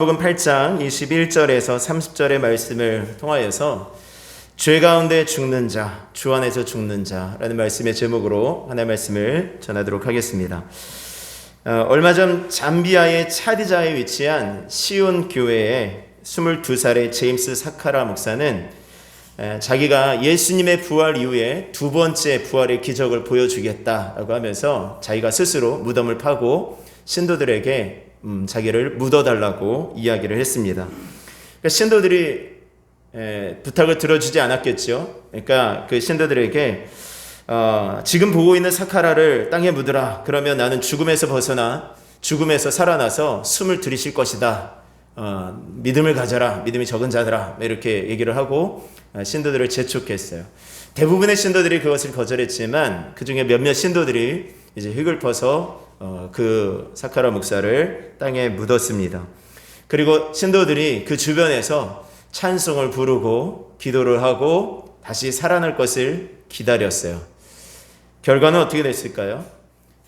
복음 8장 21절에서 30절의 말씀을 통하여서 죄 가운데 죽는 자, 주 안에서 죽는 자라는 말씀의 제목으로 하나의 말씀을 전하도록 하겠습니다. 얼마 전 잠비아의 차디자에 위치한 시온 교회의 22살의 제임스 사카라 목사는 자기가 예수님의 부활 이후에 두 번째 부활의 기적을 보여주겠다라고 하면서 자기가 스스로 무덤을 파고 신도들에게 자기를 묻어달라고 이야기를 했습니다. 그러니까 신도들이 부탁을 들어주지 않았겠죠. 그러니까 그 신도들에게 지금 보고 있는 사카라를 땅에 묻으라. 그러면 나는 죽음에서 벗어나 죽음에서 살아나서 숨을 들이쉴 것이다. 믿음을 가져라. 믿음이 적은 자들아. 이렇게 얘기를 하고 신도들을 재촉했어요. 대부분의 신도들이 그것을 거절했지만 그 중에 몇몇 신도들이 이제 흙을 퍼서 그 사카라 목사를 땅에 묻었습니다. 그리고 신도들이 그 주변에서 찬송을 부르고 기도를 하고 다시 살아날 것을 기다렸어요. 결과는 어떻게 됐을까요?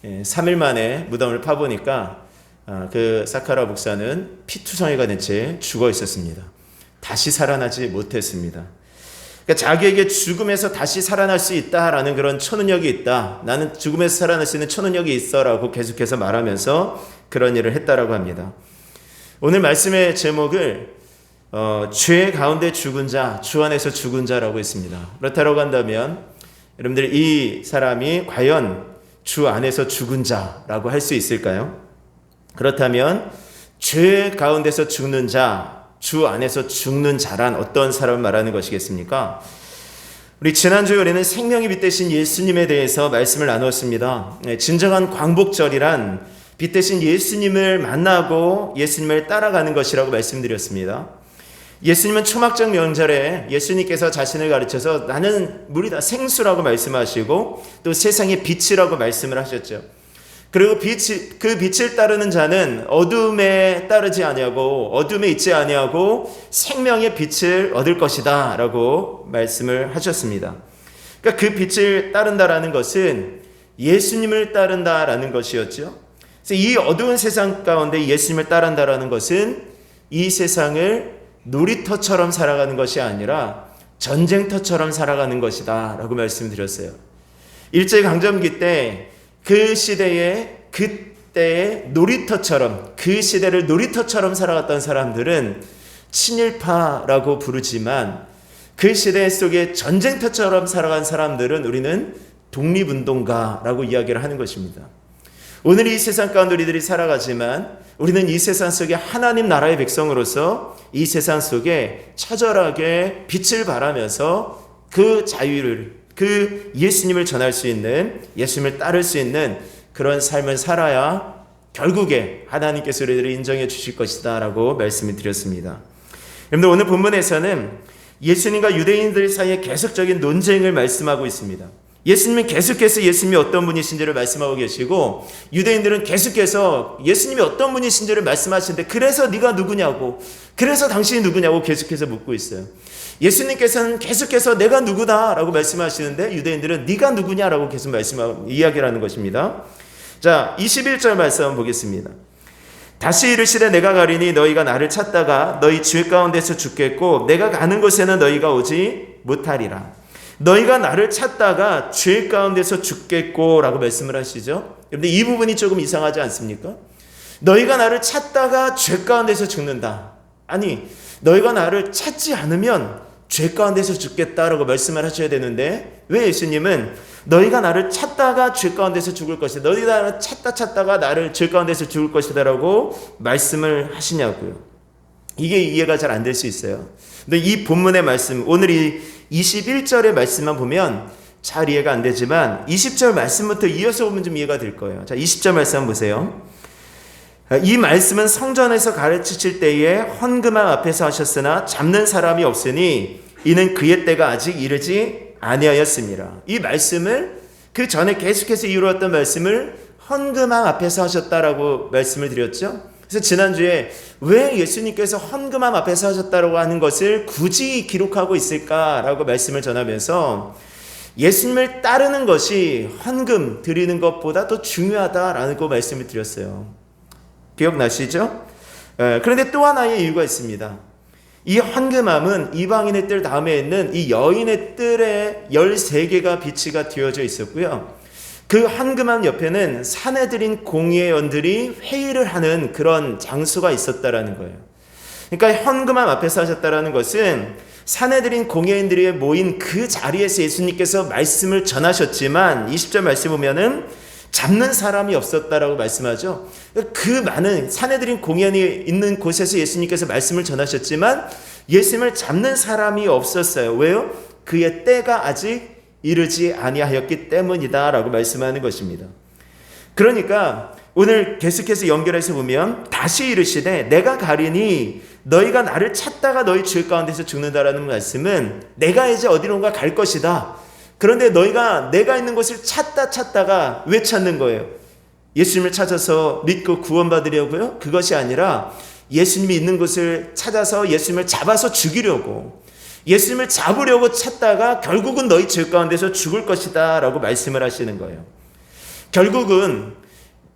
3일 만에 무덤을 파보니까 그 사카라 목사는 피투성이가 된 채 죽어 있었습니다. 다시 살아나지 못했습니다. 그러니까 자기에게 죽음에서 다시 살아날 수 있다라는 그런 초능력이 있다. 나는 죽음에서 살아날 수 있는 초능력이 있어라고 계속해서 말하면서 그런 일을 했다라고 합니다. 오늘 말씀의 제목을 죄 가운데 죽은 자, 주 안에서 죽은 자라고 했습니다. 그렇다고 한다면 여러분들 이 사람이 과연 주 안에서 죽은 자라고 할 수 있을까요? 그렇다면 죄 가운데서 죽는 자, 주 안에서 죽는 자란 어떤 사람을 말하는 것이겠습니까? 우리 지난주에 우리는 생명의 빛 대신 예수님에 대해서 말씀을 나누었습니다. 진정한 광복절이란 빛 대신 예수님을 만나고 예수님을 따라가는 것이라고 말씀드렸습니다. 예수님은 초막절 명절에 예수님께서 자신을 가르쳐서 나는 물이다, 생수라고 말씀하시고 또 세상의 빛이라고 말씀을 하셨죠. 그리고 그 빛을 따르는 자는 어둠에 따르지 아니하고 어둠에 있지 아니하고 생명의 빛을 얻을 것이다 라고 말씀을 하셨습니다. 그러니까 그 빛을 따른다라는 것은 예수님을 따른다라는 것이었죠. 그래서 이 어두운 세상 가운데 예수님을 따른다라는 것은 이 세상을 놀이터처럼 살아가는 것이 아니라 전쟁터처럼 살아가는 것이다 라고 말씀드렸어요. 일제강점기 때 그 시대에 그때의 놀이터처럼 그 시대를 놀이터처럼 살아갔던 사람들은 친일파라고 부르지만 그 시대 속에 전쟁터처럼 살아간 사람들은 우리는 독립운동가라고 이야기를 하는 것입니다. 오늘 이 세상 가운데 우리들이 살아가지만 우리는 이 세상 속에 하나님 나라의 백성으로서 이 세상 속에 처절하게 빛을 발하면서 그 자유를 그 예수님을 전할 수 있는 예수님을 따를 수 있는 그런 삶을 살아야 결국에 하나님께서 우리들을 인정해 주실 것이다 라고 말씀을 드렸습니다. 여러분들 오늘 본문에서는 예수님과 유대인들 사이에 계속적인 논쟁을 말씀하고 있습니다. 예수님은 계속해서 예수님이 어떤 분이신지를 말씀하고 계시고 유대인들은 계속해서 예수님이 어떤 분이신지를 말씀하시는데 그래서 네가 누구냐고 그래서 당신이 누구냐고 계속해서 묻고 있어요. 예수님께서는 계속해서 내가 누구다라고 말씀하시는데 유대인들은 네가 누구냐라고 계속 이야기를 하는 것입니다. 자, 21절 말씀 한번 보겠습니다. 다시 이르시되 내가 가리니 너희가 나를 찾다가 너희 죄 가운데서 죽겠고 내가 가는 곳에는 너희가 오지 못하리라. 너희가 나를 찾다가 죄 가운데서 죽겠고 라고 말씀을 하시죠. 여러분들 이 부분이 조금 이상하지 않습니까? 너희가 나를 찾다가 죄 가운데서 죽는다. 아니 너희가 나를 찾지 않으면 죄 가운데서 죽겠다라고 말씀을 하셔야 되는데 왜 예수님은 너희가 나를 찾다가 죄 가운데서 죽을 것이다. 너희가 나를 찾다가 나를 죄 가운데서 죽을 것이다 라고 말씀을 하시냐고요. 이게 이해가 잘 안 될 수 있어요. 근데 이 본문의 말씀 오늘 이 21절의 말씀만 보면 잘 이해가 안 되지만 20절 말씀부터 이어서 보면 좀 이해가 될 거예요. 자, 20절 말씀 한번 보세요. 이 말씀은 성전에서 가르치실 때에 헌금함 앞에서 하셨으나 잡는 사람이 없으니 이는 그의 때가 아직 이르지 아니하였습니다. 이 말씀을 그 전에 계속해서 이루었던 말씀을 헌금함 앞에서 하셨다라고 말씀을 드렸죠. 그래서 지난주에 왜 예수님께서 헌금함 앞에서 하셨다라고 하는 것을 굳이 기록하고 있을까라고 말씀을 전하면서 예수님을 따르는 것이 헌금 드리는 것보다 더 중요하다라는 거 말씀을 드렸어요. 기억나시죠? 그런데 또 하나의 이유가 있습니다. 이 황금암은 이방인의 뜰 다음에 있는 이 여인의 뜰에 13개가 비치가 되어져 있었고요. 그 황금암 옆에는 사내들인 공예원들이 회의를 하는 그런 장소가 있었다라는 거예요. 그러니까 황금암 앞에서 하셨다라는 것은 사내들인 공예인들이 모인 그 자리에서 예수님께서 말씀을 전하셨지만 20절 말씀 보면은 잡는 사람이 없었다라고 말씀하죠. 그 많은 사내들인 공연이 있는 곳에서 예수님께서 말씀을 전하셨지만 예수님을 잡는 사람이 없었어요. 왜요? 그의 때가 아직 이르지 아니하였기 때문이다라고 말씀하는 것입니다. 그러니까 오늘 계속해서 연결해서 보면 다시 이르시되 내가 가리니 너희가 나를 찾다가 너희 죄 가운데서 죽는다라는 말씀은 내가 이제 어디론가 갈 것이다. 그런데 너희가 내가 있는 곳을 찾다가 왜 찾는 거예요? 예수님을 찾아서 믿고 구원받으려고요? 그것이 아니라 예수님이 있는 곳을 찾아서 예수님을 잡아서 죽이려고, 예수님을 잡으려고 찾다가 결국은 너희 죄 가운데서 죽을 것이다 라고 말씀을 하시는 거예요. 결국은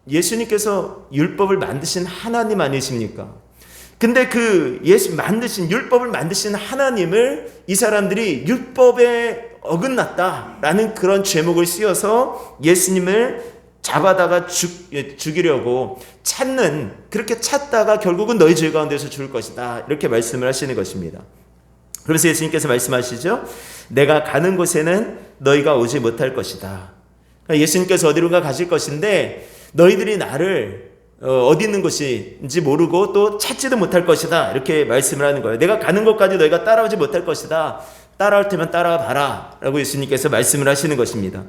예수님께서 율법을 만드신 하나님 아니십니까? 근데 그 율법을 만드신 하나님을 이 사람들이 율법에 어긋났다라는 그런 죄목을 씌워서 예수님을 잡아다가 죽이려고 그렇게 찾다가 결국은 너희 죄 가운데서 죽을 것이다. 이렇게 말씀을 하시는 것입니다. 그래서 예수님께서 말씀하시죠. 내가 가는 곳에는 너희가 오지 못할 것이다. 그러니까 예수님께서 어디론가 가실 것인데 너희들이 나를 어디 있는 것인지 모르고 또 찾지도 못할 것이다. 이렇게 말씀을 하는 거예요. 내가 가는 곳까지 너희가 따라오지 못할 것이다. 따라올 테면 따라와 봐라. 라고 예수님께서 말씀을 하시는 것입니다.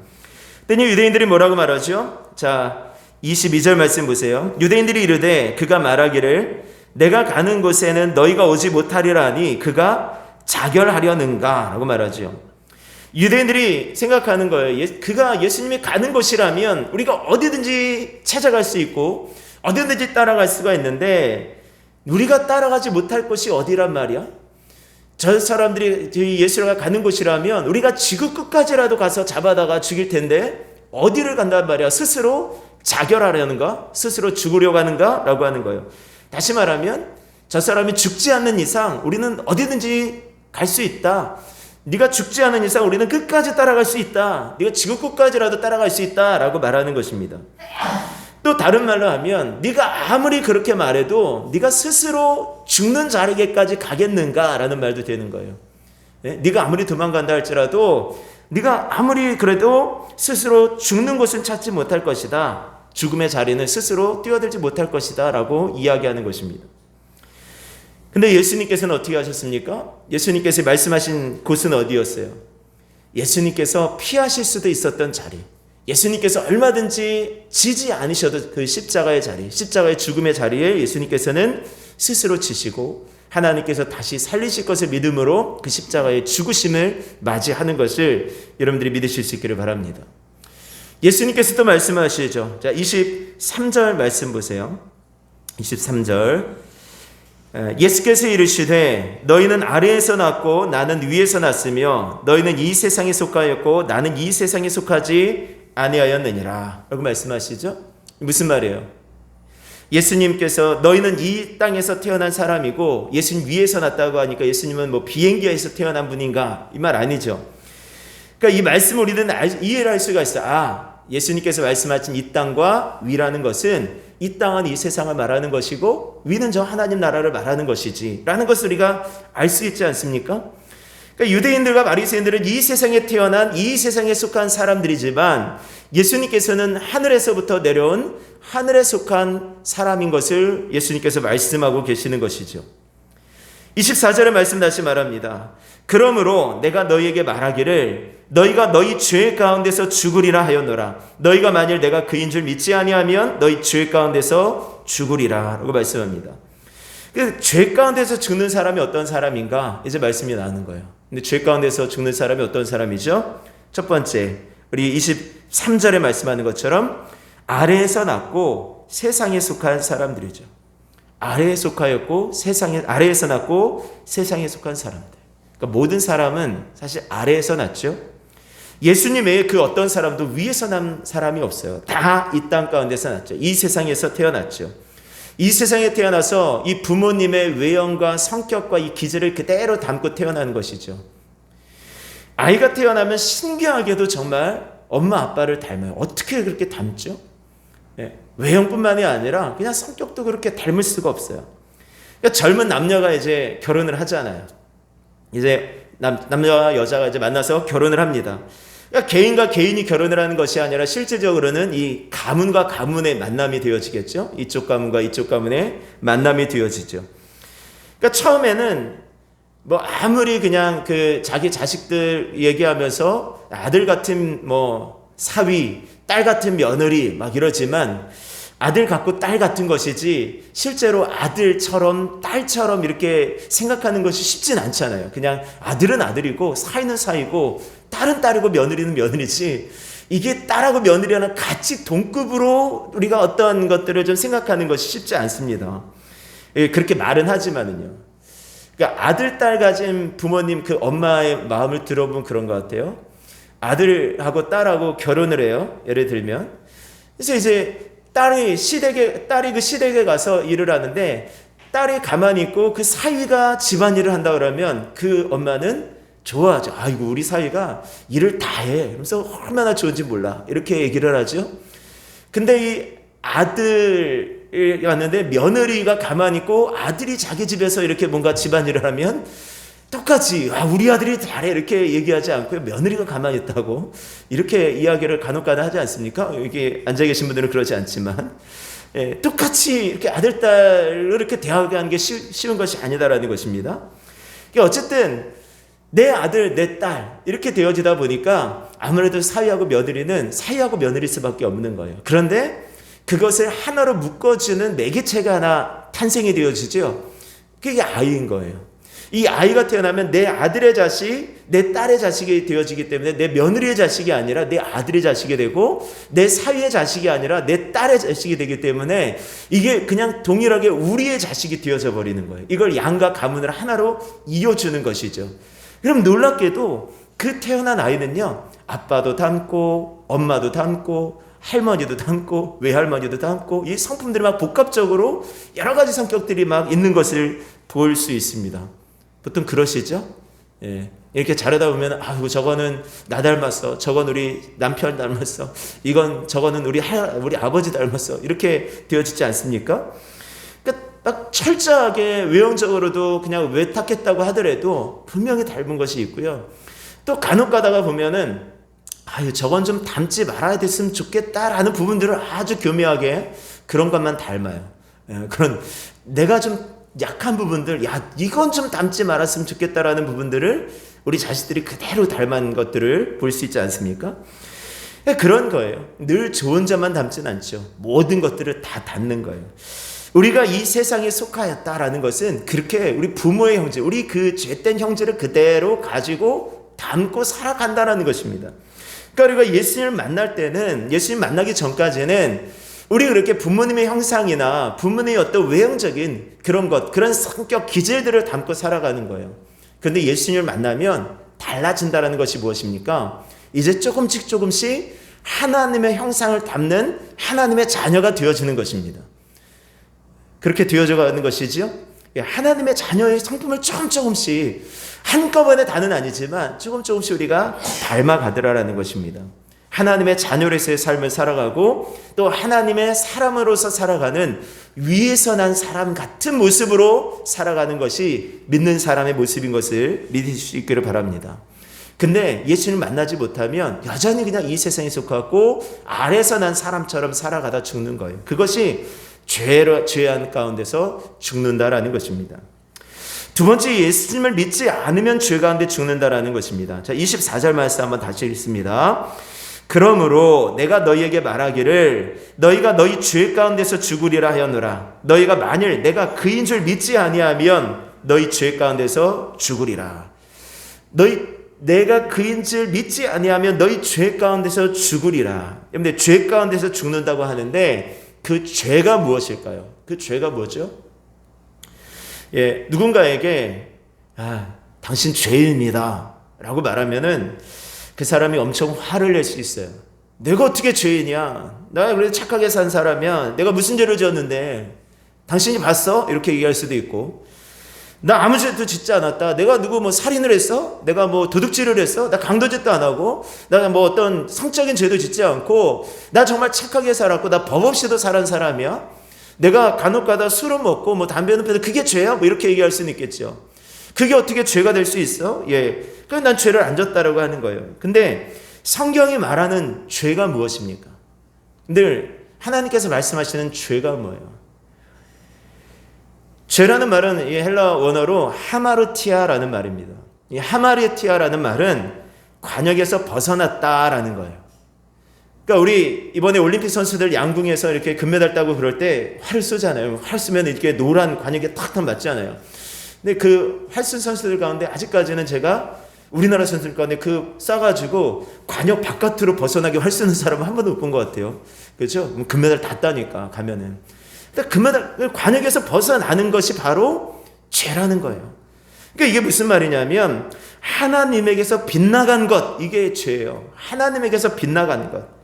그랬더니 유대인들이 뭐라고 말하죠? 자, 22절 말씀 보세요. 유대인들이 이르되 그가 말하기를 내가 가는 곳에는 너희가 오지 못하리라 하니 그가 자결하려는가? 라고 말하죠. 유대인들이 생각하는 거예요. 그가 예수님이 가는 곳이라면 우리가 어디든지 찾아갈 수 있고 어디든지 따라갈 수가 있는데 우리가 따라가지 못할 곳이 어디란 말이야? 저 사람들이 예수가 가는 곳이라면 우리가 지구 끝까지라도 가서 잡아다가 죽일 텐데 어디를 간단 말이야? 스스로 자결하려는가? 스스로 죽으려고 하는가? 라고 하는 거예요. 다시 말하면 저 사람이 죽지 않는 이상 우리는 어디든지 갈 수 있다. 네가 죽지 않은 이상 우리는 끝까지 따라갈 수 있다. 네가 지구 끝까지라도 따라갈 수 있다 라고 말하는 것입니다. 또 다른 말로 하면 네가 아무리 그렇게 말해도 네가 스스로 죽는 자리에까지 가겠는가 라는 말도 되는 거예요. 네가 아무리 도망간다 할지라도 네가 아무리 그래도 스스로 죽는 곳은 찾지 못할 것이다. 죽음의 자리는 스스로 뛰어들지 못할 것이다 라고 이야기하는 것입니다. 근데 예수님께서는 어떻게 하셨습니까? 예수님께서 말씀하신 곳은 어디였어요? 예수님께서 피하실 수도 있었던 자리, 예수님께서 얼마든지 지지 않으셔도 그 십자가의 자리, 십자가의 죽음의 자리에 예수님께서는 스스로 지시고 하나님께서 다시 살리실 것을 믿음으로 그 십자가의 죽으심을 맞이하는 것을 여러분들이 믿으실 수 있기를 바랍니다. 예수님께서 또 말씀하시죠. 자, 23절 말씀 보세요. 23절. 예수께서 이르시되 너희는 아래에서 났고 나는 위에서 났으며 너희는 이 세상에 속하였고 나는 이 세상에 속하지 아니하였느니라 라고 말씀하시죠. 무슨 말이에요? 예수님께서 너희는 이 땅에서 태어난 사람이고 예수님 위에서 났다고 하니까 예수님은 뭐 비행기에서 태어난 분인가? 이 말 아니죠. 그러니까 이 말씀을 우리는 이해를 할 수가 있어요. 예수님께서 말씀하신 이 땅과 위라는 것은 이 땅은 이 세상을 말하는 것이고 위는 저 하나님 나라를 말하는 것이지 라는 것을 우리가 알 수 있지 않습니까? 그러니까 유대인들과 바리새인들은 이 세상에 태어난 이 세상에 속한 사람들이지만 예수님께서는 하늘에서부터 내려온 하늘에 속한 사람인 것을 예수님께서 말씀하고 계시는 것이죠. 24절의 말씀 다시 말합니다. 그러므로 내가 너희에게 말하기를 너희가 너희 죄 가운데서 죽으리라 하였노라. 너희가 만일 내가 그인 줄 믿지 아니하면 너희 죄 가운데서 죽으리라 라고 말씀합니다. 죄 가운데서 죽는 사람이 어떤 사람인가 이제 말씀이 나오는 거예요. 근데 죄 가운데서 죽는 사람이 어떤 사람이죠? 첫 번째, 우리 23절에 말씀하는 것처럼 아래에서 났고 세상에 속한 사람들이죠. 아래에 속하였고 아래에서 났고 세상에 속한 사람들. 그러니까 모든 사람은 사실 아래에서 났죠. 예수님 외에 그 어떤 사람도 위에서 난 사람이 없어요. 다 이 땅 가운데서 났죠. 이 세상에서 태어났죠. 이 세상에 태어나서 이 부모님의 외형과 성격과 이 기질을 그대로 담고 태어나는 것이죠. 아이가 태어나면 신기하게도 정말 엄마 아빠를 닮아요. 어떻게 그렇게 닮죠? 외형뿐만이 아니라 그냥 성격도 그렇게 닮을 수가 없어요. 그러니까 젊은 남녀가 이제 결혼을 하잖아요. 이제 남자와 여자가 이제 만나서 결혼을 합니다. 그러니까 개인과 개인이 결혼을 하는 것이 아니라 실질적으로는 이 가문과 가문의 만남이 되어지겠죠. 이쪽 가문과 이쪽 가문의 만남이 되어지죠. 그러니까 처음에는 뭐 아무리 그냥 그 자기 자식들 얘기하면서 아들 같은 뭐 사위, 딸 같은 며느리 막 이러지만 아들 같고 딸 같은 것이지 실제로 아들처럼 딸처럼 이렇게 생각하는 것이 쉽진 않잖아요. 그냥 아들은 아들이고 사위는 사위고 딸은 딸이고 며느리는 며느리지, 이게 딸하고 며느리랑 같이 동급으로 우리가 어떤 것들을 좀 생각하는 것이 쉽지 않습니다. 그렇게 말은 하지만은요. 그러니까 아들, 딸 가진 부모님 그 엄마의 마음을 들어보면 그런 것 같아요. 아들하고 딸하고 결혼을 해요. 예를 들면. 그래서 이제 딸이 그 시댁에 가서 일을 하는데 딸이 가만히 있고 그 사위가 집안일을 한다 그러면 그 엄마는 좋아하죠. 아이고 우리 사위가 일을 다 해. 그래서 얼마나 좋은지 몰라. 이렇게 얘기를 하죠. 근데 이 아들이 왔는데 며느리가 가만히 있고 아들이 자기 집에서 이렇게 뭔가 집안일을 하면 똑같이 우리 아들이 잘해 이렇게 얘기하지 않고요. 며느리가 가만히 있다고 이렇게 이야기를 간혹가다 하지 않습니까? 여기 앉아 계신 분들은 그러지 않지만 똑같이 이렇게 아들, 딸을 이렇게 대하게 게 쉬운 것이 아니다라는 것입니다. 그러니까 어쨌든 내 아들, 내 딸 이렇게 되어지다 보니까 아무래도 사위하고 며느리는 사위하고 며느리일 수밖에 없는 거예요. 그런데 그것을 하나로 묶어주는 매개체가 하나 탄생이 되어지죠. 그게 아이인 거예요. 이 아이가 태어나면 내 아들의 자식, 내 딸의 자식이 되어지기 때문에 내 며느리의 자식이 아니라 내 아들의 자식이 되고 내 사위의 자식이 아니라 내 딸의 자식이 되기 때문에 이게 그냥 동일하게 우리의 자식이 되어져 버리는 거예요. 이걸 양가 가문을 하나로 이어주는 것이죠. 그럼 놀랍게도 그 태어난 아이는요, 아빠도 닮고 엄마도 닮고 할머니도 닮고 외할머니도 닮고 이 성품들이 막 복합적으로 여러 가지 성격들이 막 있는 것을 볼 수 있습니다. 보통 그러시죠? 이렇게 자르다 보면 저거는 나 닮았어. 저건 우리 남편 닮았어. 저거는 우리 아버지 닮았어. 이렇게 되어지지 않습니까? 그러니까 딱 철저하게 외형적으로도 그냥 외탁했다고 하더라도 분명히 닮은 것이 있고요. 또 간혹 가다가 보면은 저건 좀 닮지 말아야 됐으면 좋겠다라는 부분들을 아주 교묘하게 그런 것만 닮아요. 그런 내가 좀 약한 부분들, 이건 좀 닮지 말았으면 좋겠다라는 부분들을 우리 자식들이 그대로 닮은 것들을 볼 수 있지 않습니까? 그런 거예요. 늘 좋은 점만 닮진 않죠. 모든 것들을 다 닮는 거예요. 우리가 이 세상에 속하였다라는 것은 그렇게 우리 부모의 형제, 우리 그 죄된 형제를 그대로 가지고 담고 살아간다는 것입니다. 그러니까 우리가 예수님을 만날 때는, 예수님 만나기 전까지는 우리 그렇게 부모님의 형상이나 부모님의 어떤 외형적인 그런 성격 기질들을 담고 살아가는 거예요. 그런데 예수님을 만나면 달라진다는 것이 무엇입니까? 이제 조금씩 하나님의 형상을 담는 하나님의 자녀가 되어지는 것입니다. 그렇게 되어져 가는 것이지요. 하나님의 자녀의 성품을 조금씩 한꺼번에 다는 아니지만 조금씩 우리가 닮아가더라라는 것입니다. 하나님의 자녀로서의 삶을 살아가고 또 하나님의 사람으로서 살아가는 위에서 난 사람 같은 모습으로 살아가는 것이 믿는 사람의 모습인 것을 믿을 수 있기를 바랍니다. 근데 예수님을 만나지 못하면 여전히 그냥 이 세상에 속하고 아래서 난 사람처럼 살아가다 죽는 거예요. 그것이 죄한 가운데서 죽는다라는 것입니다. 두 번째, 예수님을 믿지 않으면 죄 가운데 죽는다라는 것입니다. 자, 24절 말씀 한번 다시 읽습니다. 그러므로 내가 너희에게 말하기를 너희가 너희 죄 가운데서 죽으리라 하였노라. 너희가 만일 내가 그인 줄 믿지 아니하면 너희 죄 가운데서 죽으리라. 내가 그인 줄 믿지 아니하면 너희 죄 가운데서 죽으리라. 여러분들 죄 가운데서 죽는다고 하는데 그 죄가 무엇일까요? 그 죄가 뭐죠? 누군가에게 당신 죄인입니다 라고 말하면은 그 사람이 엄청 화를 낼 수 있어요. 내가 어떻게 죄인이야? 나 그래도 착하게 산 사람이야. 내가 무슨 죄를 지었는데? 당신이 봤어? 이렇게 얘기할 수도 있고, 나 아무 죄도 짓지 않았다. 내가 누구 뭐 살인을 했어? 내가 뭐 도둑질을 했어? 나 강도짓도 안 하고, 나 뭐 어떤 성적인 죄도 짓지 않고, 나 정말 착하게 살았고, 나 법 없이도 살은 사람이야. 내가 간혹가다 술은 먹고 뭐 담배는 피워도 그게 죄야? 뭐 이렇게 얘기할 수는 있겠죠. 그게 어떻게 죄가 될 수 있어? 예, 그럼 난 죄를 안 졌다라고 하는 거예요. 근데 성경이 말하는 죄가 무엇입니까? 늘 하나님께서 말씀하시는 죄가 뭐예요? 죄라는 말은 이 헬라 원어로 하마르티아라는 말입니다. 이 하마르티아라는 말은 관역에서 벗어났다라는 거예요. 그러니까 우리 이번에 올림픽 선수들 양궁에서 이렇게 금메달 따고 그럴 때 활을 쏘잖아요. 활 쏘면 이렇게 노란 관역에 탁탁 맞잖아요. 근데 그 활 쏜 선수들 가운데 아직까지는 제가 우리나라 선수들 가운데 그 쏴가지고 관역 바깥으로 벗어나게 활 쏘는 사람은 한 번도 못 본 것 같아요. 그렇죠? 금메달 다 따니까 가면은. 금메달 관역에서 벗어나는 것이 바로 죄라는 거예요. 그러니까 이게 무슨 말이냐면 하나님에게서 빗나간 것, 이게 죄예요. 하나님에게서 빗나가는 것.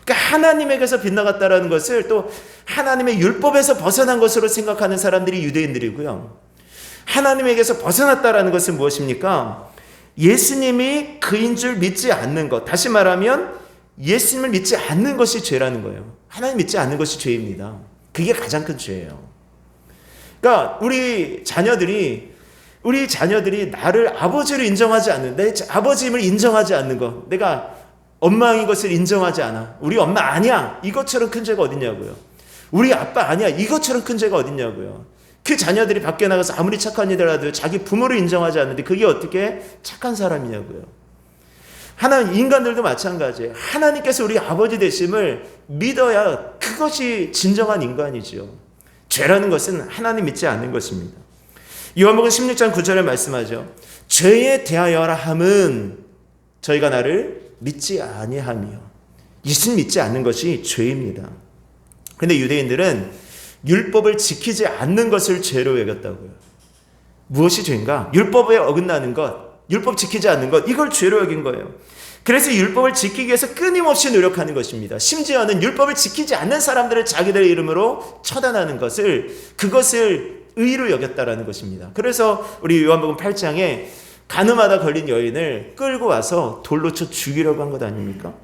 그러니까 하나님에게서 빗나갔다라는 것을 또 하나님의 율법에서 벗어난 것으로 생각하는 사람들이 유대인들이고요. 하나님에게서 벗어났다라는 것은 무엇입니까? 예수님이 그인 줄 믿지 않는 것. 다시 말하면 예수님을 믿지 않는 것이 죄라는 거예요. 하나님 믿지 않는 것이 죄입니다. 그게 가장 큰 죄예요. 그러니까 우리 자녀들이 나를 아버지로 인정하지 않는, 내 아버지임을 인정하지 않는 것, 내가 엄마인 것을 인정하지 않아. 우리 엄마 아니야. 이것처럼 큰 죄가 어딨냐고요. 우리 아빠 아니야. 이것처럼 큰 죄가 어딨냐고요. 그 자녀들이 밖에 나가서 아무리 착한 이들라도 자기 부모를 인정하지 않는데 그게 어떻게 착한 사람이냐고요. 하나님, 인간들도 마찬가지예요. 하나님께서 우리 아버지 되심을 믿어야 그것이 진정한 인간이죠. 죄라는 것은 하나님 믿지 않는 것입니다. 요한복음 16장 9절에 말씀하죠. 죄에 대하여라 함은 저희가 나를 믿지 아니하며, 예수님 믿지 않는 것이 죄입니다. 그런데 유대인들은 율법을 지키지 않는 것을 죄로 여겼다고요. 무엇이 죄인가? 율법에 어긋나는 것, 율법 지키지 않는 것, 이걸 죄로 여긴 거예요. 그래서 율법을 지키기 위해서 끊임없이 노력하는 것입니다. 심지어는 율법을 지키지 않는 사람들을 자기들의 이름으로 처단하는 것을, 그것을 의로 여겼다라는 것입니다. 그래서 우리 요한복음 8장에 가늠하다 걸린 여인을 끌고 와서 돌로 쳐 죽이려고 한 것 아닙니까?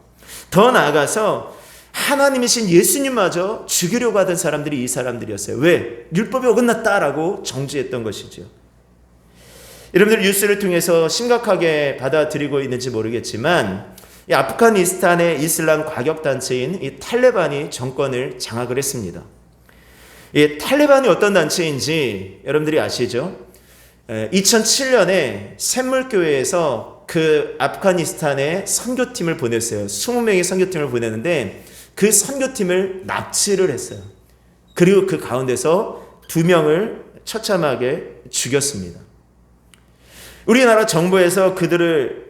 더 나아가서 하나님이신 예수님마저 죽이려고 하던 사람들이 이 사람들이었어요. 왜? 율법이 어긋났다라고 정죄했던 것이죠. 여러분들 뉴스를 통해서 심각하게 받아들이고 있는지 모르겠지만 이 아프가니스탄의 이슬람 과격단체인 이 탈레반이 정권을 장악을 했습니다. 이 탈레반이 어떤 단체인지 여러분들이 아시죠? 2007년에 샘물교회에서 그 아프가니스탄에 선교팀을 보냈어요. 20명의 선교팀을 보냈는데 그 선교팀을 납치를 했어요. 그리고 그 가운데서 2명을 처참하게 죽였습니다. 우리나라 정부에서 그들을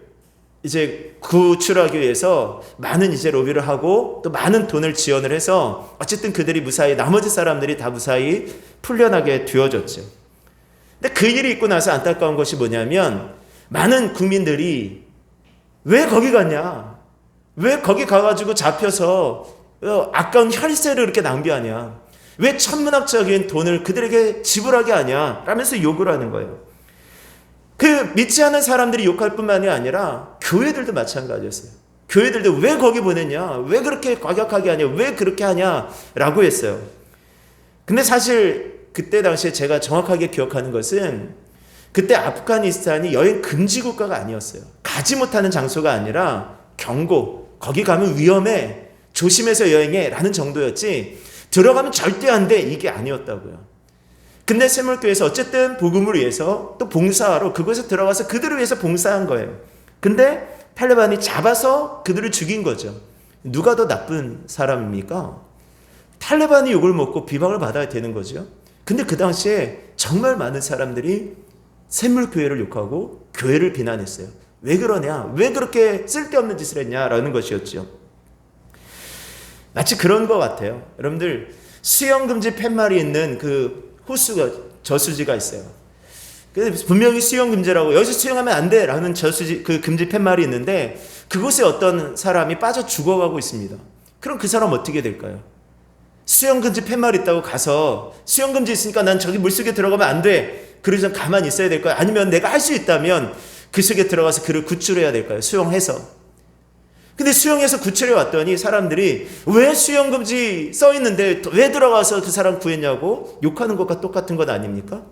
이제 구출하기 위해서 많은 이제 로비를 하고 또 많은 돈을 지원을 해서 어쨌든 그들이 무사히, 나머지 사람들이 다 무사히 풀려나게 되어졌죠. 근데 그 일이 있고 나서 안타까운 것이 뭐냐면 많은 국민들이 왜 거기 갔냐? 왜 거기 가가지고 잡혀서 아까운 혈세를 이렇게 낭비하냐? 왜 천문학적인 돈을 그들에게 지불하게 하냐? 라면서 욕을 하는 거예요. 그 믿지 않는 사람들이 욕할 뿐만이 아니라 교회들도 마찬가지였어요. 교회들도 왜 거기 보냈냐? 왜 그렇게 과격하게 하냐? 왜 그렇게 하냐? 라고 했어요. 근데 사실 그때 당시에 제가 정확하게 기억하는 것은 그때 아프가니스탄이 여행 금지 국가가 아니었어요. 가지 못하는 장소가 아니라 경고, 거기 가면 위험해, 조심해서 여행해 라는 정도였지 들어가면 절대 안 돼, 이게 아니었다고요. 근데 샘물교회에서 어쨌든 복음을 위해서 또 봉사하러 그곳에 들어가서 그들을 위해서 봉사한 거예요. 근데 탈레반이 잡아서 그들을 죽인 거죠. 누가 더 나쁜 사람입니까? 탈레반이 욕을 먹고 비방을 받아야 되는 거죠. 근데 그 당시에 정말 많은 사람들이 샘물교회를 욕하고 교회를 비난했어요. 왜 그러냐? 왜 그렇게 쓸데없는 짓을 했냐라는 것이었죠. 마치 그런 것 같아요. 여러분들 수영금지 팻말이 있는 그 호수가, 저수지가 있어요. 분명히 수영금지라고, 여기서 수영하면 안 돼 라는 저수지, 그 금지 팻말이 있는데 그곳에 어떤 사람이 빠져 죽어가고 있습니다. 그럼 그 사람 어떻게 될까요? 수영금지 팻말 있다고 가서 수영금지 있으니까 난 저기 물속에 들어가면 안 돼. 그래서 가만히 있어야 될까요? 아니면 내가 할 수 있다면 그 속에 들어가서 그를 구출해야 될까요? 수영해서. 근데 수영해서 구출해 왔더니 사람들이 왜 수영금지 써 있는데 왜 들어가서 그 사람 구했냐고 욕하는 것과 똑같은 것 아닙니까?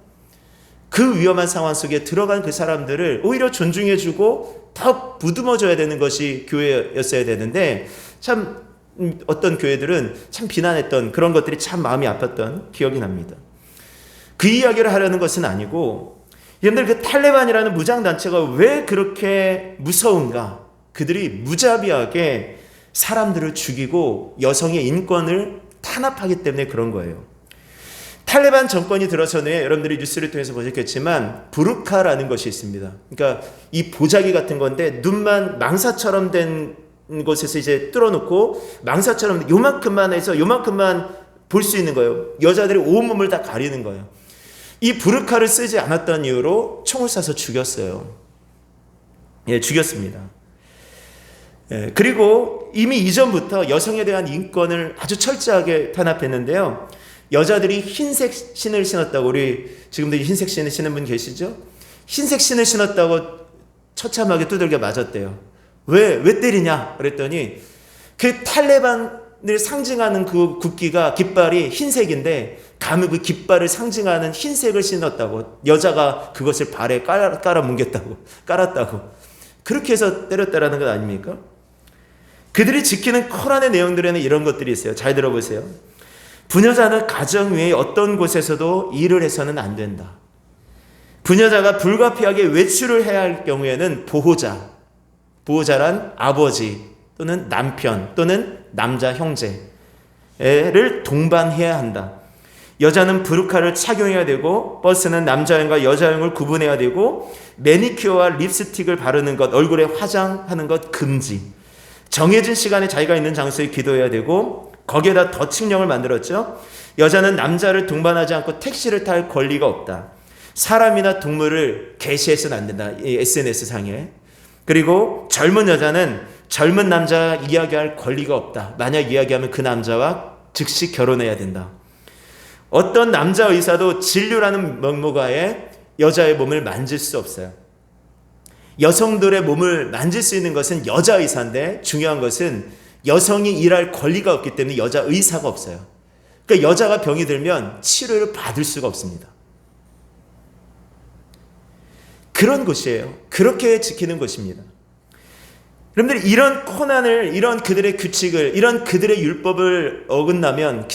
그 위험한 상황 속에 들어간 그 사람들을 오히려 존중해주고 더 무듬어줘야 되는 것이 교회였어야 되는데 참 어떤 교회들은 참 비난했던 그런 것들이 참 마음이 아팠던 기억이 납니다. 그 이야기를 하려는 것은 아니고 여러분들 그 탈레반이라는 무장단체가 왜 그렇게 무서운가? 그들이 무자비하게 사람들을 죽이고 여성의 인권을 탄압하기 때문에 그런 거예요. 탈레반 정권이 들어서는 여러분들이 뉴스를 통해서 보셨겠지만 부르카라는 것이 있습니다. 그러니까 이 보자기 같은 건데 눈만 망사처럼 된 곳에서 이제 뚫어놓고 망사처럼 요만큼만 해서 요만큼만 볼 수 있는 거예요. 여자들이 온몸을 다 가리는 거예요. 이 부르카를 쓰지 않았던 이유로 총을 쏴서 죽였어요. 예, 죽였습니다. 예, 그리고 이미 이전부터 여성에 대한 인권을 아주 철저하게 탄압했는데요. 여자들이 흰색 신을 신었다고, 우리 지금도 흰색 신을 신는 분 계시죠? 흰색 신을 신었다고 처참하게 두들겨 맞았대요. 왜 때리냐? 그랬더니 그 탈레반을 상징하는 그 국기가 깃발이 흰색인데 감히 그 깃발을 상징하는 흰색을 신었다고, 여자가 그것을 발에 깔았다고 그렇게 해서 때렸다라는 것 아닙니까? 그들이 지키는 코란의 내용들에는 이런 것들이 있어요. 잘 들어보세요. 부녀자는 가정 외에 어떤 곳에서도 일을 해서는 안 된다. 부녀자가 불가피하게 외출을 해야 할 경우에는 보호자란 아버지 또는 남편 또는 남자 형제를 동반해야 한다. 여자는 부르카를 착용해야 되고 버스는 남자형과 여자형을 구분해야 되고 매니큐어와 립스틱을 바르는 것, 얼굴에 화장하는 것 금지. 정해진 시간에 자기가 있는 장소에 기도해야 되고 거기에다 더 칙령을 만들었죠. 여자는 남자를 동반하지 않고 택시를 탈 권리가 없다. 사람이나 동물을 게시해서는 안 된다. 이 SNS상에. 그리고 젊은 여자는 젊은 남자 이야기할 권리가 없다. 만약 이야기하면 그 남자와 즉시 결혼해야 된다. 어떤 남자 의사도 진료라는 명목하에 여자의 몸을 만질 수 없어요. 여성들의 몸을 만질 수 있는 것은 여자 의사인데 중요한 것은 여성이 일할 권리가 없기 때문에 여자 의사가 없어요. 그러니까 여자가 병이 들면 치료를 받을 수가 없습니다. 그런 곳이에요. 그렇게 지키는 곳입니다. 여러분들 이런 코난을, 이런 그들의 규칙을, 이런 그들의 율법을 어기면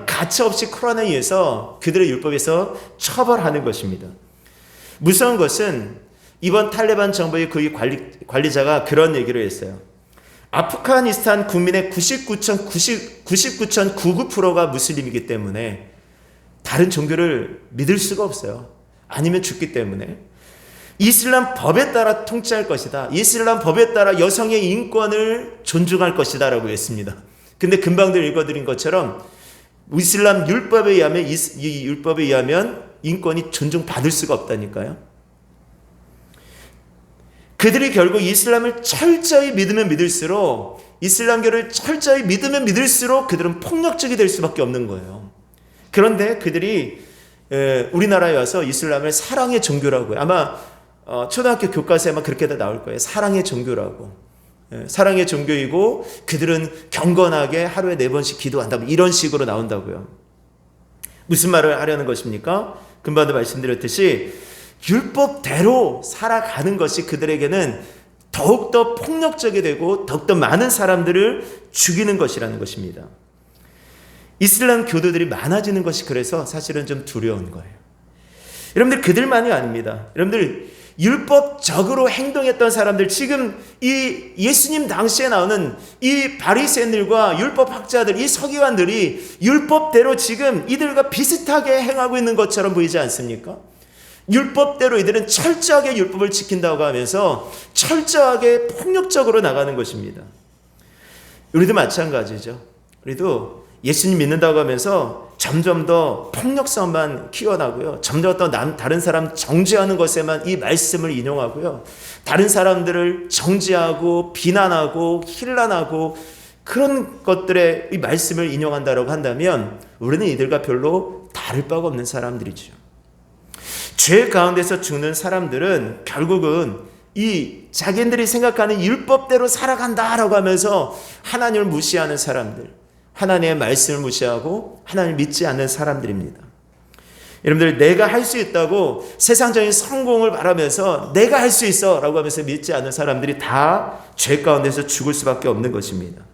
가차없이 코란에 의해서 그들의 율법에서 처벌하는 것입니다. 무서운 것은 이번 탈레반 정부의 그 관리자가 그런 얘기를 했어요. 아프가니스탄 국민의 99.99%가 무슬림이기 때문에 다른 종교를 믿을 수가 없어요. 아니면 죽기 때문에. 이슬람 법에 따라 통치할 것이다. 이슬람 법에 따라 여성의 인권을 존중할 것이다 라고 했습니다. 근데 금방들 읽어드린 것처럼 이슬람 율법에 의하면 인권이 존중받을 수가 없다니까요. 그들이 결국 이슬람을 철저히 믿으면 믿을수록, 이슬람교를 철저히 믿으면 믿을수록 그들은 폭력적이 될 수밖에 없는 거예요. 그런데 그들이 우리나라에 와서 이슬람을 사랑의 종교라고 해요. 아마 초등학교 교과서에 아마 그렇게 다 나올 거예요. 사랑의 종교라고. 사랑의 종교이고 그들은 경건하게 하루에 4번씩 기도한다. 이런 식으로 나온다고요. 무슨 말을 하려는 것입니까? 금방도 말씀드렸듯이 율법대로 살아가는 것이 그들에게는 더욱더 폭력적이 되고 더욱더 많은 사람들을 죽이는 것이라는 것입니다. 이슬람 교도들이 많아지는 것이 그래서 사실은 좀 두려운 거예요. 여러분들 그들만이 아닙니다. 여러분들 율법적으로 행동했던 사람들, 지금 이 예수님 당시에 나오는 이 바리새인들과 율법학자들, 이 서기관들이 율법대로 지금 이들과 비슷하게 행하고 있는 것처럼 보이지 않습니까? 율법대로 이들은 철저하게 율법을 지킨다고 하면서 철저하게 폭력적으로 나가는 것입니다. 우리도 마찬가지죠. 우리도 예수님 믿는다고 하면서 점점 더 폭력성만 키워나고요. 점점 더 다른 사람 정죄하는 것에만 이 말씀을 인용하고요. 다른 사람들을 정죄하고 비난하고 힐난하고 그런 것들의 이 말씀을 인용한다라고 한다면 우리는 이들과 별로 다를 바가 없는 사람들이죠. 죄 가운데서 죽는 사람들은 결국은 이 자기들이 생각하는 율법대로 살아간다라고 하면서 하나님을 무시하는 사람들, 하나님의 말씀을 무시하고 하나님을 믿지 않는 사람들입니다. 여러분들, 내가 할 수 있다고 세상적인 성공을 바라면서 내가 할 수 있어 라고 하면서 믿지 않는 사람들이 다 죄 가운데서 죽을 수밖에 없는 것입니다.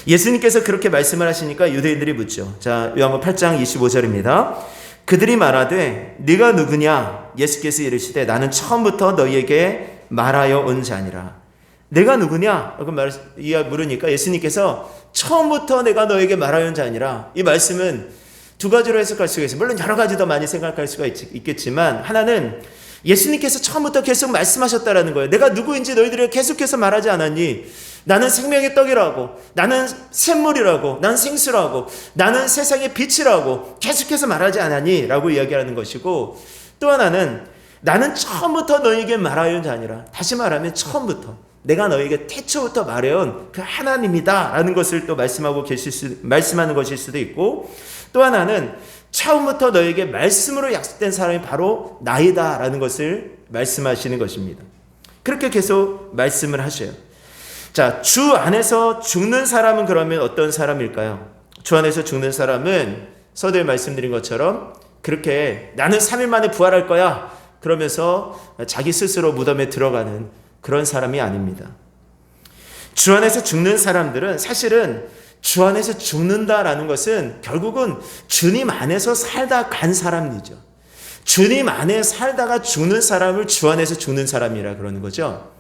예수님께서 그렇게 말씀을 하시니까 유대인들이 묻죠. 자, 요한복음 8장 25절입니다. 그들이 말하되 네가 누구냐? 예수께서 이르시되 나는 처음부터 너희에게 말하여 온 자니라. 내가 누구냐? 라고 물으니까 예수님께서 처음부터 내가 너에게 말하여 온 자니라. 이 말씀은 두 가지로 해석할 수가 있어요. 물론 여러 가지 더 많이 생각할 수가 있겠지만, 하나는 예수님께서 처음부터 계속 말씀하셨다라는 거예요. 내가 누구인지 너희들이 계속해서 말하지 않았니? 나는 생명의 떡이라고, 나는 샘물이라고, 나는 생수라고, 나는 세상의 빛이라고 계속해서 말하지 않았니? 라고 이야기하는 것이고, 또 하나는 나는 처음부터 너희에게 말하여 온 자니라. 다시 말하면 처음부터 내가 너희에게 태초부터 말해온 그 하나님이다 라는 것을 또 말씀하는 것일 수도 있고, 또 하나는 처음부터 너에게 말씀으로 약속된 사람이 바로 나이다 라는 것을 말씀하시는 것입니다. 그렇게 계속 말씀을 하셔요. 자, 주 안에서 죽는 사람은 그러면 어떤 사람일까요? 주 안에서 죽는 사람은 서두에 말씀드린 것처럼 그렇게 나는 3일 만에 부활할 거야 그러면서 자기 스스로 무덤에 들어가는 그런 사람이 아닙니다. 주 안에서 죽는 사람들은 사실은 주 안에서 죽는다라는 것은 결국은 주님 안에서 살다 간 사람이죠. 주님 안에 살다가 죽는 사람을 주 안에서 죽는 사람이라 그러는 거죠.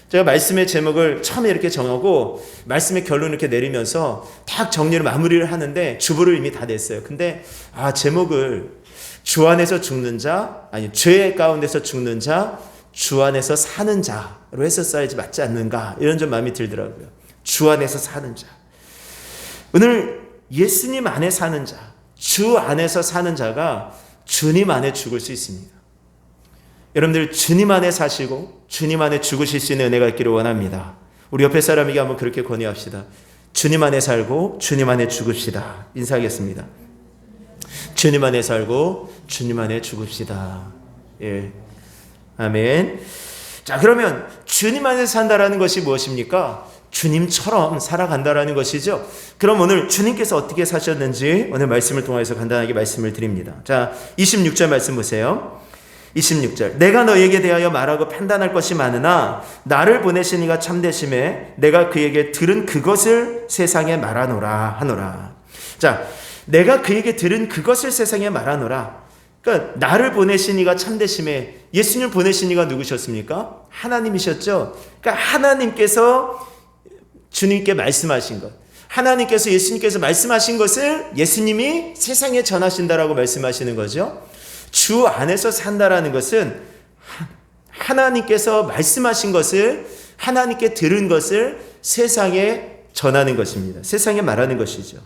제가 말씀의 제목을 처음에 이렇게 정하고 말씀의 결론을 이렇게 내리면서 딱 정리를 마무리를 하는데 주부를 이미 다 냈어요. 근데 제목을 주 안에서 죽는 자, 아니 죄 가운데서 죽는 자, 주 안에서 사는 자로 했었어야지 맞지 않는가, 이런 좀 마음이 들더라고요. 주 안에서 사는 자. 오늘 예수님 안에 사는 자, 주 안에서 사는 자가 주님 안에 죽을 수 있습니다. 여러분들, 주님 안에 사시고 주님 안에 죽으실 수 있는 은혜가 있기를 원합니다. 우리 옆에 사람에게 한번 그렇게 권유합시다. 주님 안에 살고 주님 안에 죽읍시다. 인사하겠습니다. 주님 안에 살고 주님 안에 죽읍시다. 예, 아멘. 자, 그러면 주님 안에 산다라는 것이 무엇입니까? 주님처럼 살아간다라는 것이죠. 그럼 오늘 주님께서 어떻게 사셨는지 오늘 말씀을 통해서 간단하게 말씀을 드립니다. 자, 26절 말씀 보세요. 26절. 내가 너에게 대하여 말하고 판단할 것이 많으나 나를 보내신 이가 참되심에 내가 그에게 들은 그것을 세상에 말하노라 하노라. 자, 내가 그에게 들은 그것을 세상에 말하노라. 그러니까 나를 보내신 이가 참되심에, 예수님을 보내신 이가 누구셨습니까? 하나님이셨죠. 그러니까 하나님께서 주님께 말씀하신 것, 하나님께서 예수님께서 말씀하신 것을 예수님이 세상에 전하신다라고 말씀하시는 거죠. 주 안에서 산다라는 것은 하나님께서 말씀하신 것을, 하나님께 들은 것을 세상에 전하는 것입니다. 세상에 말하는 것이죠.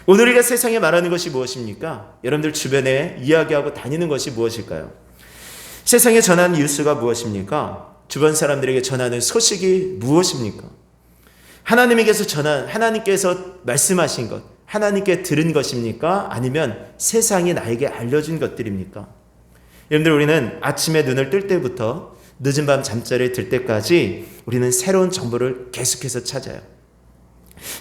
오늘 우리가 세상에 말하는 것이 무엇입니까? 여러분들 주변에 이야기하고 다니는 것이 무엇일까요? 세상에 전하는 뉴스가 무엇입니까? 주변 사람들에게 전하는 소식이 무엇입니까? 하나님께서 말씀하신 것, 하나님께 들은 것입니까? 아니면 세상이 나에게 알려준 것들입니까? 여러분들, 우리는 아침에 눈을 뜰 때부터 늦은 밤 잠자리에 들 때까지 우리는 새로운 정보를 계속해서 찾아요.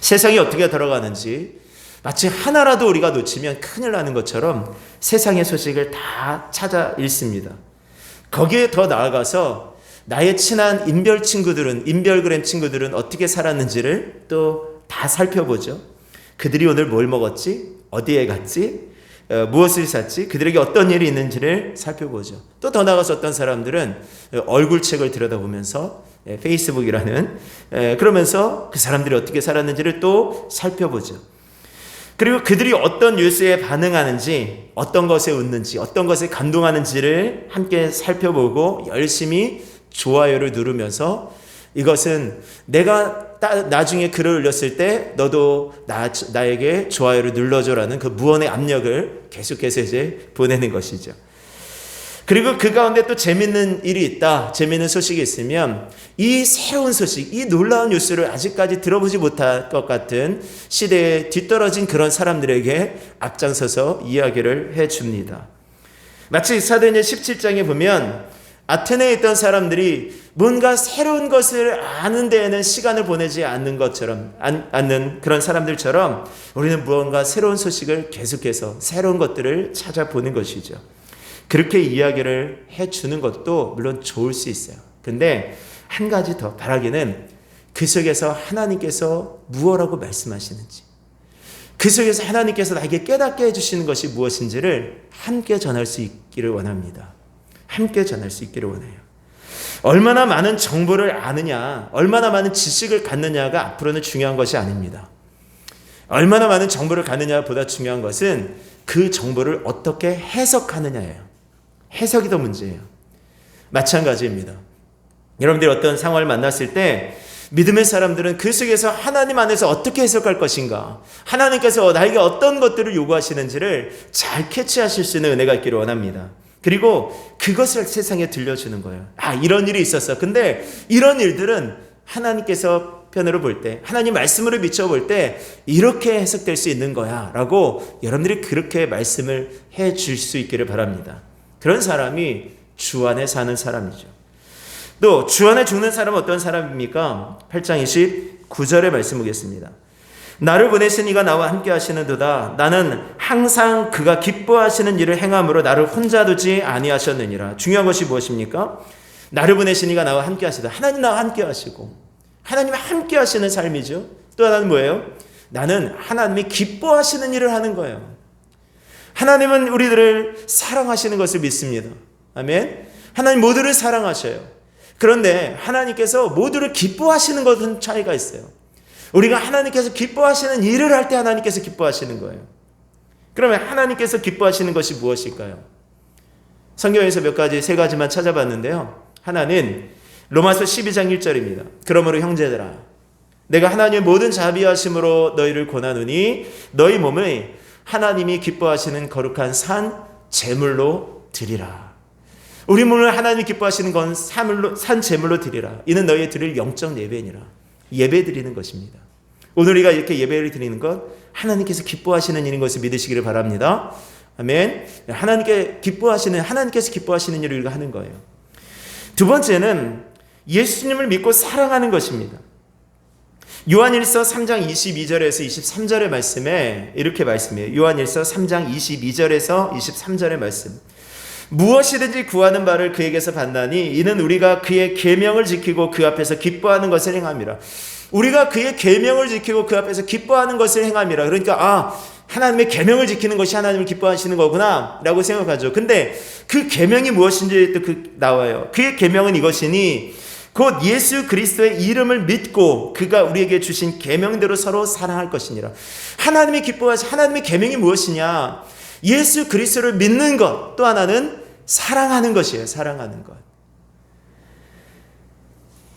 세상이 어떻게 돌아가는지 마치 하나라도 우리가 놓치면 큰일 나는 것처럼 세상의 소식을 다 찾아 읽습니다. 거기에 더 나아가서 나의 친한 인별그램 친구들은 어떻게 살았는지를 또 다 살펴보죠. 그들이 오늘 뭘 먹었지? 어디에 갔지? 무엇을 샀지? 그들에게 어떤 일이 있는지를 살펴보죠. 또 더 나아가서 어떤 사람들은 얼굴책을 들여다보면서 페이스북이라는 그러면서 그 사람들이 어떻게 살았는지를 또 살펴보죠. 그리고 그들이 어떤 뉴스에 반응하는지, 어떤 것에 웃는지, 어떤 것에 감동하는지를 함께 살펴보고 열심히 좋아요를 누르면서 이것은 내가 나중에 글을 올렸을 때 너도 나에게 좋아요를 눌러줘라는 그 무언의 압력을 계속해서 이제 보내는 것이죠. 그리고 그 가운데 또 재밌는 일이 있다, 재밌는 소식이 있으면 이 새로운 소식, 이 놀라운 뉴스를 아직까지 들어보지 못할 것 같은 시대에 뒤떨어진 그런 사람들에게 앞장서서 이야기를 해줍니다. 마치 사도행전 17장에 보면 아테네에 있던 사람들이 뭔가 새로운 것을 아는 데에는 시간을 보내지 않는 것처럼, 않는 그런 사람들처럼 우리는 무언가 새로운 소식을 계속해서 새로운 것들을 찾아보는 것이죠. 그렇게 이야기를 해주는 것도 물론 좋을 수 있어요. 근데 한 가지 더 바라기는 그 속에서 하나님께서 무엇라고 말씀하시는지, 그 속에서 하나님께서 나에게 깨닫게 해주시는 것이 무엇인지를 함께 전할 수 있기를 원합니다. 함께 전할 수 있기를 원해요. 얼마나 많은 정보를 아느냐, 얼마나 많은 지식을 갖느냐가 앞으로는 중요한 것이 아닙니다. 얼마나 많은 정보를 갖느냐보다 중요한 것은 그 정보를 어떻게 해석하느냐예요. 해석이 더 문제예요. 마찬가지입니다. 여러분들이 어떤 상황을 만났을 때 믿음의 사람들은 그 속에서 하나님 안에서 어떻게 해석할 것인가, 하나님께서 나에게 어떤 것들을 요구하시는지를 잘 캐치하실 수 있는 은혜가 있기를 원합니다. 그리고 그것을 세상에 들려주는 거예요. 이런 일이 있었어. 근데 이런 일들은 하나님께서 편으로 볼 때, 하나님 말씀으로 비춰볼 때 이렇게 해석될 수 있는 거야 라고 여러분들이 그렇게 말씀을 해 줄 수 있기를 바랍니다. 그런 사람이 주 안에 사는 사람이죠. 또 주 안에 죽는 사람은 어떤 사람입니까? 8장 29절의 말씀 보겠습니다. 나를 보내신 이가 나와 함께 하시는도다. 나는 항상 그가 기뻐하시는 일을 행함으로 나를 혼자 두지 아니하셨느니라. 중요한 것이 무엇입니까? 나를 보내신 이가 나와 함께 하시다. 하나님 나와 함께 하시고 하나님이 함께 하시는 삶이죠. 또 하나는 뭐예요? 나는 하나님이 기뻐하시는 일을 하는 거예요. 하나님은 우리들을 사랑하시는 것을 믿습니다. 아멘. 하나님 모두를 사랑하셔요. 그런데 하나님께서 모두를 기뻐하시는 것은 차이가 있어요. 우리가 하나님께서 기뻐하시는 일을 할 때 하나님께서 기뻐하시는 거예요. 그러면 하나님께서 기뻐하시는 것이 무엇일까요? 성경에서 세 가지만 찾아봤는데요. 하나는 로마서 12장 1절입니다. 그러므로 형제들아, 내가 하나님의 모든 자비하심으로 너희를 고나노니 너희 몸을 하나님이 기뻐하시는 거룩한 산 제물로 드리라. 우리 몸을 하나님이 기뻐하시는 건 산 제물로 드리라. 이는 너희의 드릴 영적 예배니라. 예배 드리는 것입니다. 오늘 우리가 이렇게 예배를 드리는 것, 하나님께서 기뻐하시는 일인 것을 믿으시기를 바랍니다. 아멘. 하나님께서 기뻐하시는 일을 우리가 하는 거예요. 두 번째는 예수님을 믿고 사랑하는 것입니다. 요한일서 3장 22절에서 23절의 말씀에 이렇게 말씀해요. 요한일서 3장 22절에서 23절의 말씀. 무엇이든지 구하는 바를 그에게서 받나니 이는 우리가 그의 계명을 지키고 그 앞에서 기뻐하는 것을 행함이라. 우리가 그의 계명을 지키고 그 앞에서 기뻐하는 것을 행함이라. 그러니까 하나님의 계명을 지키는 것이 하나님을 기뻐하시는 거구나 라고 생각하죠. 근데 그 계명이 무엇인지 또 나와요. 그의 계명은 이것이니 곧 예수 그리스도의 이름을 믿고 그가 우리에게 주신 계명대로 서로 사랑할 것이니라. 하나님이 기뻐하시 하나님의 계명이 무엇이냐? 예수 그리스도를 믿는 것. 또 하나는 사랑하는 것이에요. 사랑하는 것.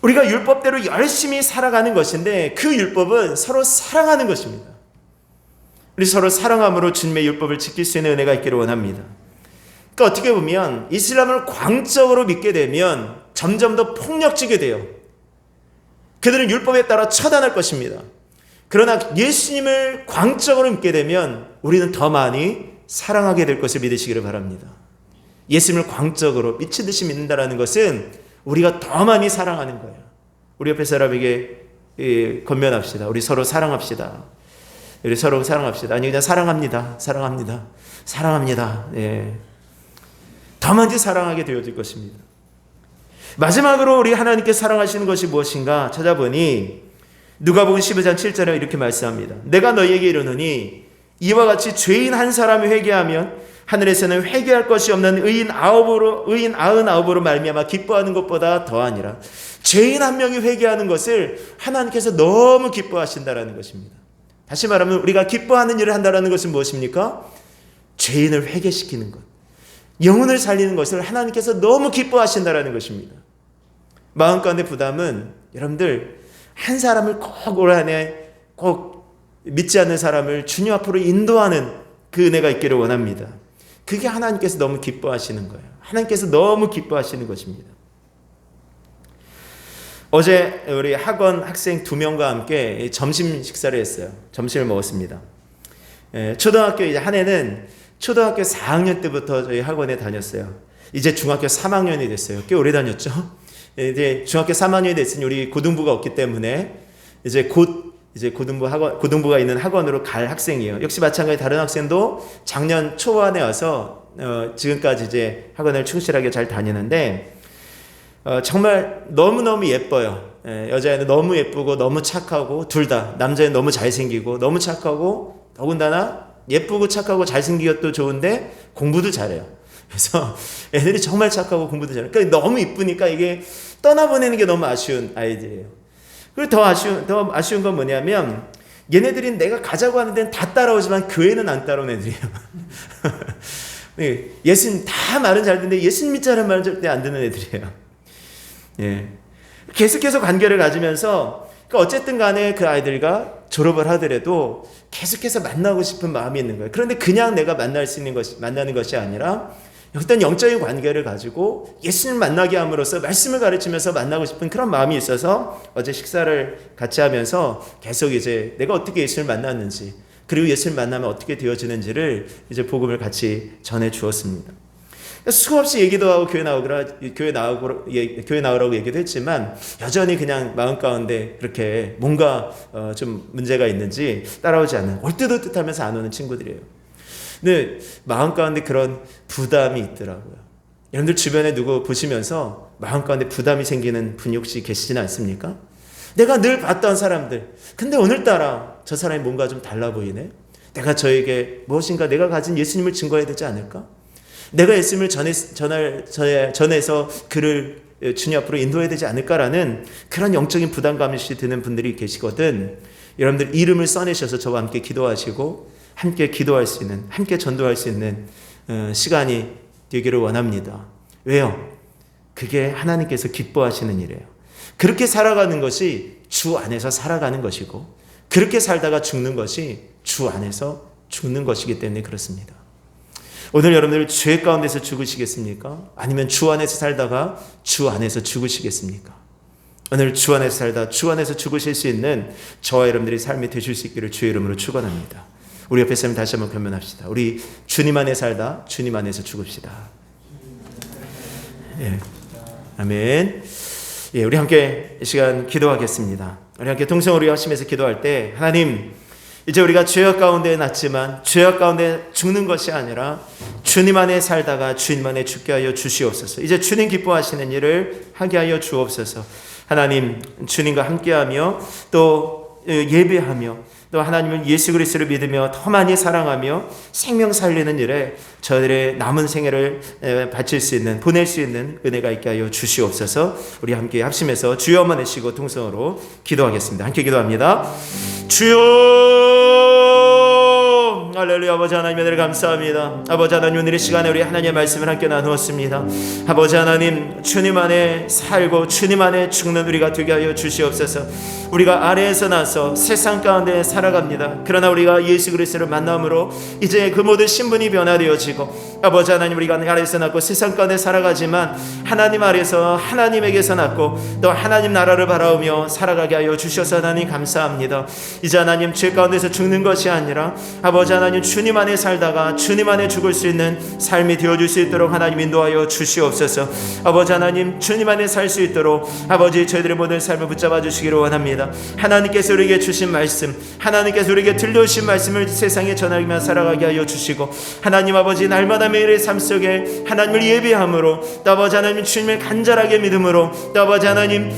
우리가 율법대로 열심히 살아가는 것인데 그 율법은 서로 사랑하는 것입니다. 우리 서로 사랑함으로 주님의 율법을 지킬 수 있는 은혜가 있기를 원합니다. 그러니까 어떻게 보면 이슬람을 광적으로 믿게 되면 점점 더 폭력지게 돼요. 그들은 율법에 따라 처단할 것입니다. 그러나 예수님을 광적으로 믿게 되면 우리는 더 많이 사랑하게 될 것을 믿으시기를 바랍니다. 예수님을 광적으로 미친 듯이 믿는다는 것은 우리가 더 많이 사랑하는 거예요. 우리 옆에 사람에게 권면합시다. 우리 서로 사랑합시다. 우리 서로 사랑합시다. 아니 그냥 사랑합니다. 사랑합니다. 사랑합니다. 예. 더 많이 사랑하게 되어질 것입니다. 마지막으로 우리 하나님께 사랑하시는 것이 무엇인가 찾아보니 누가복음 15장 7절에 이렇게 말씀합니다. 내가 너희에게 이르노니 이와 같이 죄인 한 사람이 회개하면 하늘에서는 회개할 것이 없는 의인 99으로 말미암아 기뻐하는 것보다 더하니라. 죄인 한 명이 회개하는 것을 하나님께서 너무 기뻐하신다라는 것입니다. 다시 말하면 우리가 기뻐하는 일을 한다는 것은 무엇입니까? 죄인을 회개시키는 것, 영혼을 살리는 것을 하나님께서 너무 기뻐하신다라는 것입니다. 마음 가운데 부담은 여러분들 한 사람을 꼭 올 한해 꼭 믿지 않는 사람을 주님 앞으로 인도하는 그 은혜가 있기를 원합니다. 그게 하나님께서 너무 기뻐하시는 거예요. 하나님께서 너무 기뻐하시는 것입니다. 어제 우리 학원 학생 2명과 함께 점심 식사를 했어요. 점심을 먹었습니다. 초등학교 이제 한 해는 초등학교 4학년 때부터 저희 학원에 다녔어요. 이제 중학교 3학년이 됐어요. 꽤 오래 다녔죠. 이제 중학교 3학년이 됐으니 우리 고등부가 없기 때문에 이제 곧 고등부가 있는 학원으로 갈 학생이에요. 역시 마찬가지 다른 학생도 작년 초반에 와서 지금까지 이제 학원을 충실하게 잘 다니는데 정말 너무너무 예뻐요. 여자애는 너무 예쁘고 너무 착하고, 둘 다 남자애는 너무 잘생기고 너무 착하고, 더군다나 예쁘고 착하고 잘생긴 것도 좋은데 공부도 잘해요. 그래서 애들이 정말 착하고 공부도 잘해요. 그러니까 너무 이쁘니까 이게 떠나보내는 게 너무 아쉬운 아이들이에요. 그리고 더 아쉬운 건 뭐냐면 얘네들이 내가 가자고 하는 데는 다 따라오지만 교회는 안 따라오는 애들이에요. 예수님 다 말은 잘 듣는데 예수님 믿자는 말은 절대 안 듣는 애들이에요. 예. 계속해서 관계를 가지면서 어쨌든 간에 그 아이들과 졸업을 하더라도 계속해서 만나고 싶은 마음이 있는 거예요. 그런데 그냥 내가 만나는 것이 아니라 어떤 영적인 관계를 가지고 예수님을 만나게 함으로써 말씀을 가르치면서 만나고 싶은 그런 마음이 있어서 어제 식사를 같이 하면서 계속 이제 내가 어떻게 예수님을 만났는지, 그리고 예수님을 만나면 어떻게 되어지는지를 이제 복음을 같이 전해 주었습니다. 수없이 얘기도 하고 교회 나오라고 얘기도 했지만 여전히 그냥 마음 가운데 그렇게 뭔가 좀 문제가 있는지 따라오지 않는, 올 듯 올 듯 하면서 안 오는 친구들이에요. 근데 마음 가운데 그런 부담이 있더라고요. 여러분들 주변에 누구 보시면서 마음 가운데 부담이 생기는 분이 혹시 계시지는 않습니까? 내가 늘 봤던 사람들, 근데 오늘따라 저 사람이 뭔가 좀 달라 보이네. 내가 저에게 무엇인가 내가 가진 예수님을 증거해야 되지 않을까? 내가 예수님을 전해서 그를 주님 앞으로 인도해야 되지 않을까라는 그런 영적인 부담감이 드는 분들이 계시거든. 여러분들 이름을 써내셔서 저와 함께 기도하시고 함께 기도할 수 있는, 함께 전도할 수 있는 시간이 되기를 원합니다. 왜요? 그게 하나님께서 기뻐하시는 일이에요. 그렇게 살아가는 것이 주 안에서 살아가는 것이고, 그렇게 살다가 죽는 것이 주 안에서 죽는 것이기 때문에 그렇습니다. 오늘 여러분들 죄 가운데서 죽으시겠습니까? 아니면 주 안에서 살다가 주 안에서 죽으시겠습니까? 오늘 주 안에서 살다 주 안에서 죽으실 수 있는 저와 여러분들이 삶이 되실 수 있기를 주의 이름으로 축원합니다. 우리 옆에 사람 다시 한번 변면합시다. 우리 주님 안에 살다 주님 안에서 죽읍시다. 예. 아멘. 예, 우리 함께 이 시간 기도하겠습니다. 우리 함께 동성으로 하시면서 기도할 때, 하나님, 이제 우리가 죄악 가운데 났지만 죄악 가운데 죽는 것이 아니라 주님 안에 살다가 주님 안에 죽게 하여 주시옵소서. 이제 주님 기뻐하시는 일을 하게 하여 주옵소서. 하나님, 주님과 함께하며 또 예배하며 또 하나님을 예수 그리스도를 믿으며 더 많이 사랑하며 생명 살리는 일에 저들의 남은 생애를 바칠 수 있는, 보낼 수 있는 은혜가 있게 하여 주시옵소서. 우리 함께 합심해서 주여만 내시고 통성으로 기도하겠습니다. 함께 기도합니다. 주여, 할렐루야. 아버지 하나님, 은혜를 감사합니다. 아버지 하나님, 오늘 이 시간에 우리 하나님의 말씀을 함께 나누었습니다. 아버지 하나님, 주님 안에 살고 주님 안에 죽는 우리가 되게 하여 주시옵소서. 우리가 아래에서 나서 세상 가운데 살아갑니다. 그러나 우리가 예수 그리스도를 만남으로 이제 그 모든 신분이 변화되어지고, 아버지 하나님, 우리가 아래에서 낳고 세상 가운데 살아가지만 하나님 아래에서 하나님에게서 낳고 또 하나님 나라를 바라보며 살아가게 하여 주셔서 하나님 감사합니다. 이제 하나님, 죄 가운데서 죽는 것이 아니라 아버지 하나님, 주님 안에 살다가 주님 안에 죽을 수 있는 삶이 되어줄 수 있도록 하나님 인도하여 주시옵소서. 아버지 하나님, 주님 안에 살 수 있도록 아버지 저희들의 모든 삶을 붙잡아 주시기를 원합니다. 하나님께서 우리에게 주신 말씀, 하나님께서 우리에게 들려주신 말씀을 세상에 전하며 살아가게 하여 주시고, 하나님 아버지, 날마다 매일의 삶 속에 하나님을 예배함으로 또 아버지 하나님 주님을 간절하게 믿음으로 또 아버지 하나님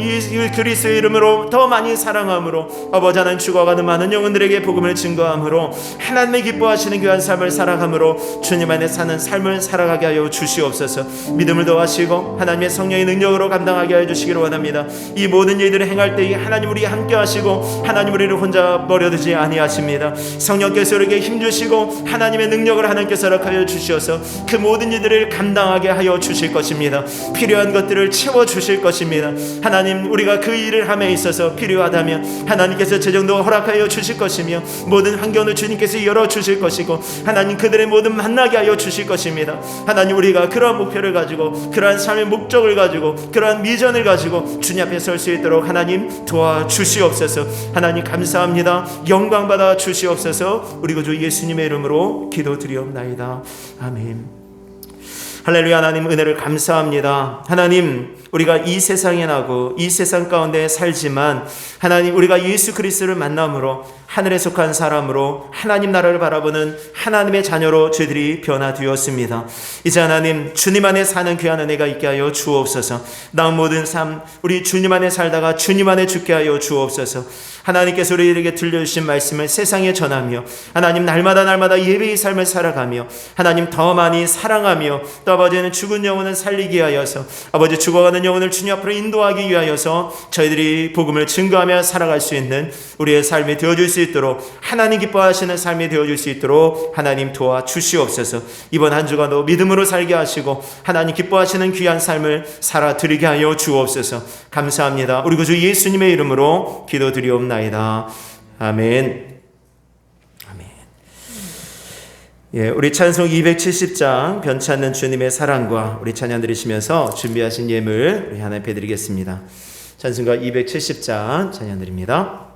예수 그리스도의 이름으로 더 많이 사랑함으로 아버지 하나님 죽어가는 많은 영혼들에게 복음을 증거함으로 하나님의 기뻐하시는 귀한 삶을 살아감으로 주님 안에 사는 삶을 살아가게 하여 주시옵소서. 믿음을 더하시고 하나님의 성령의 능력으로 감당하게 하여 주시기를 원합니다. 이 모든 일들을 행할 때에 하나님 우리 함께 하시고 하나님 우리를 혼자 버려두지 아니하십니다. 성령께서 우리에게 힘주시고 하나님의 능력을 하나님께서 허락하여 주셔서 그 모든 일들을 감당하게 하여 주실 것입니다. 필요한 것들을 채워 주실 것입니다. 하나님, 우리가 그 일을 함에 있어서 필요하다면 하나님께서 재정도 허락하여 주실 것이며 모든 환경을 주님께서 계속 열어주실 것이고 하나님 그들의 모든 만나게 하여 주실 것입니다. 하나님 우리가 그러한 목표를 가지고 그러한 삶의 목적을 가지고 그러한 비전을 가지고 주님 앞에 설 수 있도록 하나님 도와주시옵소서. 하나님 감사합니다. 영광 받아 주시옵소서. 우리 구주 예수님의 이름으로 기도드리옵나이다. 아멘. 할렐루야. 하나님 은혜를 감사합니다. 하나님 우리가 이 세상에 나고 이 세상 가운데 살지만 하나님 우리가 예수 그리스도를 만남으로 하늘에 속한 사람으로 하나님 나라를 바라보는 하나님의 자녀로 저희들이 변화되었습니다. 이제 하나님 주님 안에 사는 귀한 은혜가 있게 하여 주옵소서. 남은 모든 삶 우리 주님 안에 살다가 주님 안에 죽게 하여 주옵소서. 하나님께서 우리에게 들려주신 말씀을 세상에 전하며 하나님 날마다 예배의 삶을 살아가며 하나님 더 많이 사랑하며 또 아버지는 죽은 영혼을 살리게 하여서 아버지 죽어가는 영혼을 주님 앞으로 인도하기 위하여서 저희들이 복음을 증거하며 살아갈 수 있는 우리의 삶이 되어줄 수 있도록 하나님 기뻐하시는 삶이 되어줄 수 있도록 하나님 도와주시옵소서. 이번 한 주간도 믿음으로 살게 하시고 하나님 기뻐하시는 귀한 삶을 살아드리게 하여 주옵소서. 감사합니다. 우리 구주 예수님의 이름으로 기도드리옵나이다. 아멘. 아멘. 예, 우리 찬송 270장 변치 않는 주님의 사랑과 우리 찬양 드리시면서 준비하신 예물 우리 하나님 앞에 드리겠습니다. 찬송가 270장 찬양 드립니다.